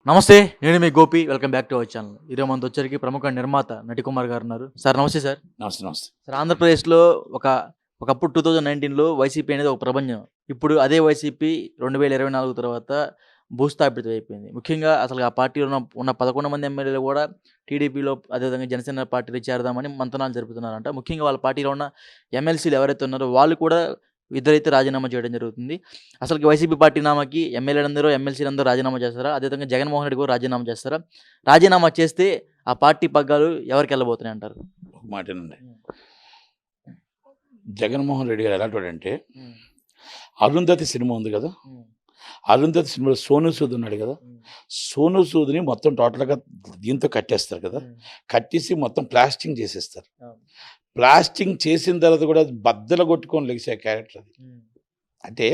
నమస్తే. నేను మీ Gopi. Welcome back to our channel. ఈరోజు మనతో వచ్చరికి ప్రముఖ నిర్మాత నటికుమార్ గారు ఉన్నారు. సార్ నమస్తే సార్. నమస్తే నమస్తే. సార్ ఆంధ్రప్రదేశ్‌లో ఒకప్పుడు 2019లో వైసీపీ అనేది ఒక ప్రపంచం. ఇప్పుడు అదే వైసీపీ 2024 తర్వాత భూస్థాపితం అయిపోయింది. ముఖ్యంగా అసలు ఆ పార్టీలో ఉన్న 11 మంది ఎమ్మెల్యేలు కూడా టీడీపీలో అదేవిధంగా జనసేన పార్టీలో చేరదామని మంతనాలు జరుపుతున్నారంట. ముఖ్యంగా వాళ్ళ పార్టీలో ఉన్న ఎమ్మెల్సీలు ఎవరైతే ఉన్నారో వాళ్ళు కూడా ఇద్దరైతే రాజీనామా చేయడం జరుగుతుంది. అసలుకి వైసీపీ పార్టీ నామాకి ఎమ్మెల్యేలందరూ, ఎమ్మెల్సీలందరూ రాజీనామా చేస్తారా? అదేవిధంగా జగన్మోహన్ రెడ్డి కూడా రాజీనామా చేస్తారా? రాజీనామా చేస్తే ఆ పార్టీ పగ్గాలు ఎవరికెళ్ళబోతున్నాయి అంటారు? ఒక మాటేనండి. జగన్మోహన్ రెడ్డి గారు ఎలాంటోడంటే, అరుంధతి సినిమా ఉంది కదా, అరుంధతి సినిమాలో సోనూ సూద్ ఉన్నాడు కదా, సోనూ సూద్ని మొత్తం టోటల్గా దీంతో కట్టేస్తారు కదా, కట్టేసి మొత్తం ప్లాస్టింగ్ చేసేస్తారు. ప్లాస్టింగ్ చేసిన తర్వాత కూడా బద్దలు కొట్టుకొని లెగిసే క్యారెక్టర్ అది. అంటే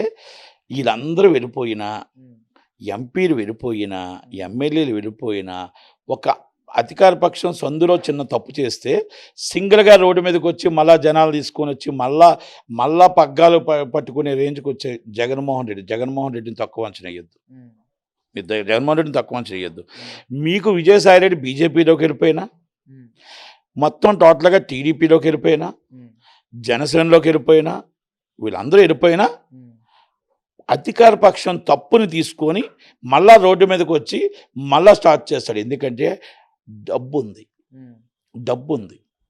వీళ్ళందరూ వెళ్ళిపోయినా, ఎంపీలు వెళ్ళిపోయినా, ఎమ్మెల్యేలు వెళ్ళిపోయినా, ఒక అధికార పక్షం సందులో చిన్న తప్పు చేస్తే సింగిల్గా రోడ్డు మీదకి వచ్చి మళ్ళా జనాలు తీసుకొని వచ్చి మళ్ళా పగ్గాలు పట్టుకునే రేంజ్కి వచ్చే జగన్మోహన్ రెడ్డిని తక్కువ అంచనా వేయద్దు. మీరు జగన్మోహన్ రెడ్డిని తక్కువ అంచనా వేయద్దు. మీకు విజయసాయి రెడ్డి బీజేపీలోకి వెళ్ళిపోయినా, మొత్తం టోటల్గా టీడీపీలోకి వెళ్ళిపోయినా, జనసేనలోకి వెళ్ళిపోయినా, వీళ్ళందరూ వెళ్ళిపోయినా అధికార పక్షం తప్పుని తీసుకొని మళ్ళా రోడ్డు మీదకి వచ్చి మళ్ళా స్టార్ట్ చేస్తాడు. ఎందుకంటే డబ్బు ఉంది,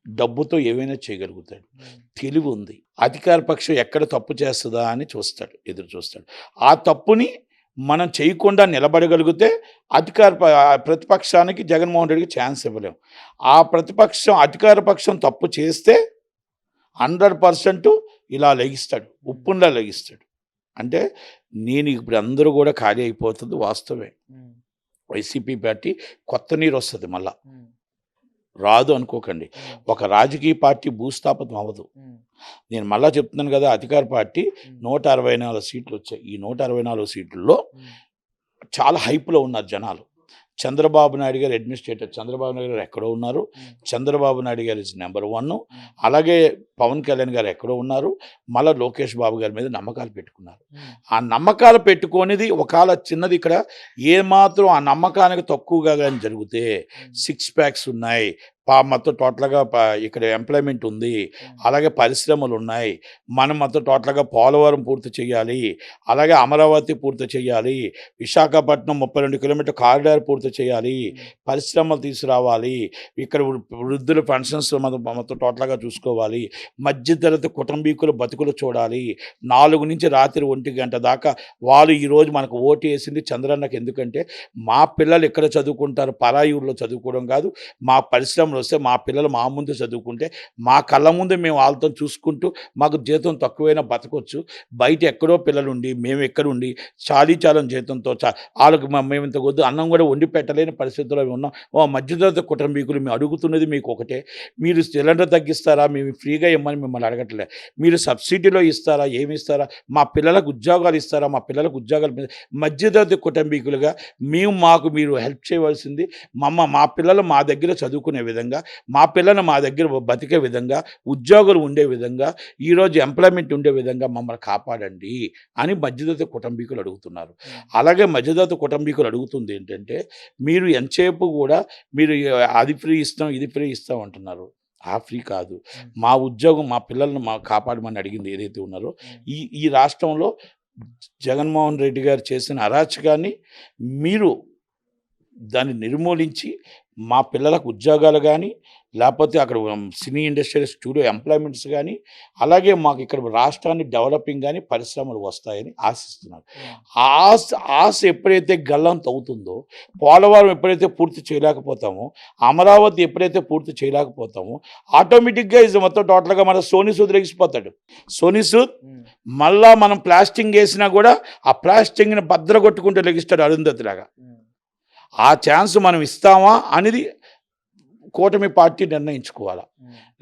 డబ్బుతో ఏమైనా చేయగలుగుతాడు. తెలివి ఉంది. అధికార పక్షం ఎక్కడ తప్పు చేస్తుందా అని ఎదురు చూస్తాడు. ఆ తప్పుని మనం చేయకుండా నిలబడగలిగితే ప్రతిపక్షానికి జగన్మోహన్ రెడ్డికి ఛాన్స్ ఇవ్వలేము. ఆ అధికార పక్షం తప్పు చేస్తే 100% ఇలా లెగిస్తాడు, ఉప్పుండా లెగిస్తాడు. అంటే నేను ఇప్పుడు అందరూ కూడా ఖాళీ అయిపోతుంది వాస్తవే. వైసీపీ పార్టీ కొత్త నీరు వస్తుంది, మళ్ళా రాదు అనుకోకండి. ఒక రాజకీయ పార్టీ భూస్థాపితం అవ్వదు. నేను మళ్ళా చెప్తున్నాను కదా, అధికార పార్టీ 164 సీట్లు వచ్చాయి. ఈ 164 సీట్లలో చాలా హైప్లో ఉన్నారు జనాలు. చంద్రబాబు నాయుడు గారు అడ్మినిస్ట్రేటర్, చంద్రబాబు నాయుడు గారు ఎక్కడో ఉన్నారు. చంద్రబాబు నాయుడు గారు ఇస్ నెంబర్ 1. అలాగే పవన్ కళ్యాణ్ గారు ఎక్కడో ఉన్నారు. మళ్ళీ లోకేష్ బాబు గారి మీద నమ్మకాలు పెట్టుకున్నారు. ఆ నమ్మకాలు పెట్టుకునేది ఒకవేళ చిన్నది ఇక్కడ ఏమాత్రం ఆ నమ్మకానికి తక్కువగా కానీ జరిగితే 6 ప్యాక్స్ ఉన్నాయి, మొత్తం టోటల్గా ఇక్కడ ఎంప్లాయ్మెంట్ ఉంది, అలాగే పరిశ్రమలు ఉన్నాయి, మనం మొత్తం టోటల్గా పోలవరం పూర్తి చేయాలి, అలాగే అమరావతి పూర్తి చేయాలి, విశాఖపట్నం 32 కిలోమీటర్ కారిడార్ పూర్తి చేయాలి, పరిశ్రమలు తీసుకురావాలి, ఇక్కడ వృద్ధుల పెన్షన్స్ మొత్తం టోటల్గా చూసుకోవాలి, మధ్యతరగతి కుటుంబీకుల బతుకులు చూడాలి. 4 నుంచి రాత్రి 1 గంట దాకా వాళ్ళు ఈరోజు మనకు ఓటు వేసింది చంద్రన్నకి. ఎందుకంటే మా పిల్లలు ఎక్కడ చదువుకుంటారు, పరాయి ఊళ్ళో చదువుకోవడం కాదు. మా పరిశ్రమలు వస్తే మా పిల్లలు మా ముందు చదువుకుంటే మా కళ్ళ ముందు మేము వాళ్ళతో చూసుకుంటూ మాకు జీతం తక్కువైనా బతకొచ్చు. బయట ఎక్కడో పిల్లలుండి మేము ఎక్కడుండి చాలీచాలం జీతంతో వాళ్ళకి మేము ఇంత కొద్ది అన్నం కూడా వండి పెట్టలేని పరిస్థితుల్లో ఉన్నాం. మధ్యతరగతి కుటుంబీకులు మేము అడుగుతున్నది మీకు ఒకటే, మీరు సిలిండర్ తగ్గిస్తారా, మేము ఫ్రీగా ఇవ్వమని మిమ్మల్ని అడగట్లే. మీరు సబ్సిడీలో ఇస్తారా, ఏమి ఇస్తారా, మా పిల్లలకు ఉద్యోగాలు ఇస్తారా, మా పిల్లలకు ఉద్యోగాలు మీద మధ్యతరగతి కుటుంబీకులుగా మీరు హెల్ప్ చేయవలసింది. మా పిల్లలు మా దగ్గర చదువుకునే విధంగా, మా పిల్లలు మా దగ్గర బతికే విధంగా, ఉద్యోగులు ఉండే విధంగా, ఈరోజు ఎంప్లాయ్మెంట్ ఉండే విధంగా మమ్మల్ని కాపాడండి అని మధ్యతరగతి కుటుంబీకులు అడుగుతున్నారు. అలాగే మధ్యతరగతి కుటుంబీకులు అడుగుతుంది ఏంటంటే, మీరు ఎంతసేపు కూడా మీరు అది ఫ్రీ ఇస్తాం, ఇది ఫ్రీ ఇస్తాం అంటున్నారు. ఆ ఫ్రీ కాదు, మా ఉద్యోగం మా పిల్లలను కాపాడమని అడిగింది ఏదైతే ఉన్నారో. ఈ రాష్ట్రంలో జగన్మోహన్ రెడ్డి గారు చేసిన అరాచకాన్ని మీరు దాన్ని నిర్మూలించి మా పిల్లలకు ఉద్యోగాలు కానీ, లేకపోతే అక్కడ సినీ ఇండస్ట్రీ స్టూడియో ఎంప్లాయ్మెంట్స్ కానీ, అలాగే మాకు ఇక్కడ రాష్ట్రాన్ని డెవలపింగ్ కానీ పరిశ్రమలు వస్తాయని ఆశిస్తున్నారు. ఆశ ఎప్పుడైతే గల్లంత అవుతుందో, పోలవరం ఎప్పుడైతే పూర్తి చేయలేకపోతామో, అమరావతి ఎప్పుడైతే పూర్తి చేయలేకపోతామో, ఆటోమేటిక్గా ఇది మొత్తం టోటల్గా మన సోనీ సూద్ లెగిసిపోతాడు. సోనీ సూద్ మళ్ళా మనం ప్లాస్టింగ్ వేసినా కూడా ఆ ప్లాస్టింగ్ని బద్దలు కొట్టుకుంటూ లెగిస్తాడు అరుంధతిలాగా. ఆ ఛాన్స్ మనం ఇస్తామా అనేది కూటమి పార్టీ నిర్ణయించుకోవాలా.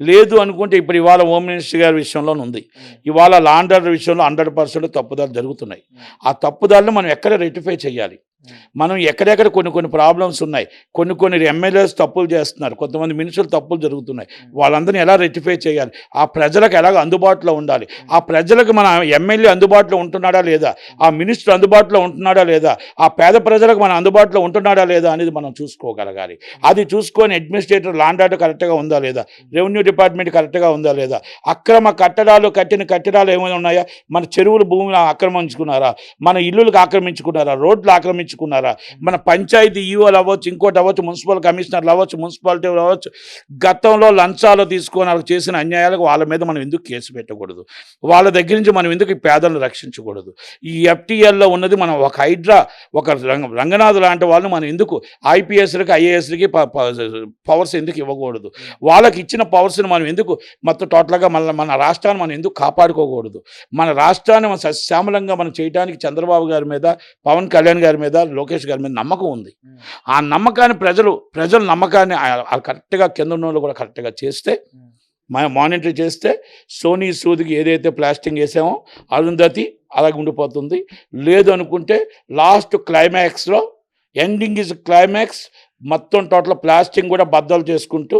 లేదు అనుకుంటే ఇప్పుడు ఇవాళ హోమ్ మినిస్టర్ గారి విషయంలో ఉంది, ఇవాళ లా అండ్ ఆర్డర్ విషయంలో 100% తప్పుదాలు జరుగుతున్నాయి. ఆ తప్పుదాలను మనం ఎక్కడ రెక్టిఫై చేయాలి. మనం ఎక్కడెక్కడ కొన్ని ప్రాబ్లమ్స్ ఉన్నాయి, కొన్ని ఎమ్మెల్యేస్ తప్పులు చేస్తున్నారు, కొంతమంది మినిస్టర్లు తప్పులు జరుగుతున్నాయి, వాళ్ళందరినీ ఎలా రెక్టిఫై చేయాలి, ఆ ప్రజలకు ఎలాగ అందుబాటులో ఉండాలి, ఆ ప్రజలకు మన ఎమ్మెల్యే అందుబాటులో ఉంటున్నాడా లేదా, ఆ మినిస్టర్ అందుబాటులో ఉంటున్నాడా లేదా, ఆ పేద ప్రజలకు మన అందుబాటులో ఉంటున్నాడా లేదా అనేది మనం చూసుకోగలగాలి. అది చూసుకొని అడ్మినిస్ట్రేటర్ లాండ్ ఆర్డర్ కరెక్ట్గా ఉందా లేదా, రెవెన్యూ డిపార్ట్మెంట్ కరెక్ట్గా ఉందా లేదా, అక్రమ కట్టిన కట్టడాలు ఏమైనా ఉన్నాయా, మన చెరువుల భూమిని ఆక్రమించుకున్నారా, మన ఇల్లులకు ఆక్రమించుకున్నారా, రోడ్లు ఆక్రమించుకున్నారా, మన పంచాయతీ ఈఓలు అవ్వచ్చు, ఇంకోటి అవ్వచ్చు, మున్సిపల్ కమిషనర్లు అవ్వచ్చు, మున్సిపాలిటీలు అవ్వచ్చు, గతంలో లంచాలు తీసుకొని వాళ్ళకి చేసిన అన్యాయాలకు వాళ్ళ మీద మనం ఎందుకు కేసు పెట్టకూడదు, వాళ్ళ దగ్గర నుంచి మనం ఎందుకు ఈ పేదలను రక్షించకూడదు, ఈ ఎఫ్టీఎల్లో ఉన్నది మనం ఒక హైడ్రా, ఒక రంగనాథ్ లాంటి వాళ్ళని మనం ఎందుకు ఐపీఎస్లకి ఐఏఎస్లకి పవర్స్ ఎందుకు ఇవ్వకూడదు, వాళ్ళకి ఇచ్చిన పవర్స్ని మనం ఎందుకు మొత్తం టోటల్గా మన రాష్ట్రాన్ని మనం ఎందుకు కాపాడుకోకూడదు, మన రాష్ట్రాన్ని మనం సస్యామలంగా మనం చేయడానికి చంద్రబాబు గారి మీద, పవన్ కళ్యాణ్ గారి మీద, లోకేష్ గారి మీద నమ్మకం ఉంది. ఆ నమ్మకాన్ని ప్రజల నమ్మకాన్ని కరెక్ట్గా కింద ఉన్న వాళ్ళు కూడా కరెక్ట్గా చేస్తే, మానిటర్ చేస్తే, సోనీ సూదికి ఏదైతే ప్లాస్టింగ్ వేసామో అరుంధతి అలాగే ఉండిపోతుంది. లేదు అనుకుంటే లాస్ట్ క్లైమాక్స్లో ఎండింగ్ ఇస్ క్లైమాక్స్, మొత్తం టోటల్ ప్లాస్టింగ్ కూడా బద్దలు చేసుకుంటూ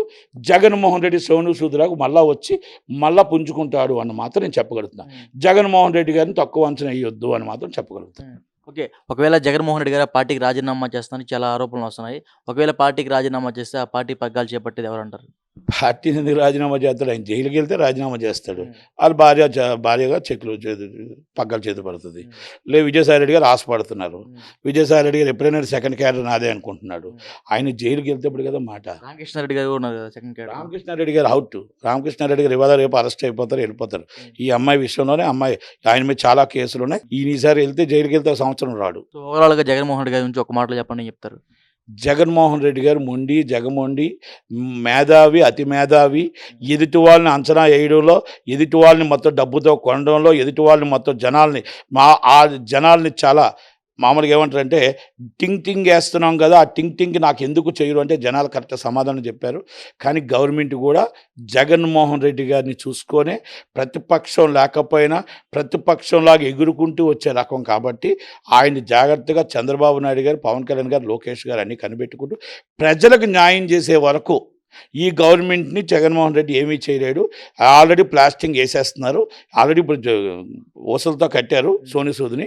జగన్మోహన్ రెడ్డి సోను సూదులాగా మళ్ళా వచ్చి మళ్ళా పుంజుకుంటాడు అని మాత్రం నేను చెప్పగలుగుతున్నాను. జగన్మోహన్ రెడ్డి గారిని తక్కువ అంచనా వేయొద్దు అని మాత్రం చెప్పగలుగుతాను. ఓకే. ఒకవేళ జగన్మోహన్ రెడ్డి గారు పార్టీకి రాజీనామా చేస్తానని చాలా ఆరోపణలు వస్తున్నాయి. ఒకవేళ పార్టీకి రాజీనామా చేస్తే ఆ పార్టీ పగ్గాలు చేపట్టేది ఎవరంటారు? పార్టీని ఎందుకు రాజీనామా చేస్తాడు? ఆయన జైలుకి వెళ్తే రాజీనామా చేస్తాడు. వాళ్ళ భార్యగా చెక్కులు పగ్గాలు చేతి పడుతుంది. విజయసాయి రెడ్డి గారు ఆశపడుతున్నారు. విజయసాయి రెడ్డి గారు ఎప్పుడైనా సెకండ్ క్యాడర్ నాదే అనుకుంటున్నాడు. ఆయన జైలుకి వెళ్తే ఇప్పుడు కదా మాట. రామకృష్ణారెడ్డి గారు ఉన్నారు కదా సెకండ్ క్యాడర్. రామకృష్ణారెడ్డి గారు అవుట్. రామకృష్ణారెడ్డి గారు ఇవాళ రేపు అరెస్ట్ అయిపోతారు, వెళ్ళిపోతారు. ఈ అమ్మాయి విషయంలోనే ఆయన మీద చాలా కేసులు ఉన్నాయి. ఈసారి వెళ్తే జైలుకి వెళ్తే సంవత్సరం రాడు. సో ఓవరాల్గా జగన్మోహన్ రెడ్డి గారి గురించి ఒక మాటలో చెప్పండి చెప్తారు. జగన్మోహన్ రెడ్డి గారు మొండి, జగమొండి, మేధావి, అతి మేధావి, ఎదుటి వాళ్ళని అంచనా వేయడంలో, ఎదుటి వాళ్ళని మొత్తం డబ్బుతో కొనడంలో, ఎదుటి వాళ్ళని మొత్తం ఆ జనాల్ని చాలా మామూలుగా ఏమంటారంటే టింగ్ వేస్తున్నాం కదా, ఆ టింగ్కి నాకు ఎందుకు చేయరు అంటే జనాలు కరెక్ట్ సమాధానం చెప్పారు. కానీ గవర్నమెంట్ కూడా జగన్మోహన్ రెడ్డి గారిని చూసుకొనే ప్రతిపక్షం లేకపోయినా ప్రతిపక్షంలాగా ఎగురుకుంటూ వచ్చే రకం కాబట్టి ఆయన జాగ్రత్తగా చంద్రబాబు నాయుడు గారు, పవన్ కళ్యాణ్ గారు, లోకేష్ గారు అన్నీ కనిపెట్టుకుంటూ ప్రజలకు న్యాయం చేసే వరకు ఈ గవర్నమెంట్ని జగన్మోహన్ రెడ్డి ఏమీ చేయలేడు. ఆల్రెడీ ప్లాస్టింగ్ వేసేస్తున్నారు. ఆల్రెడీ ఇప్పుడు ఊసలతో కట్టారు సోనీ సూదిని.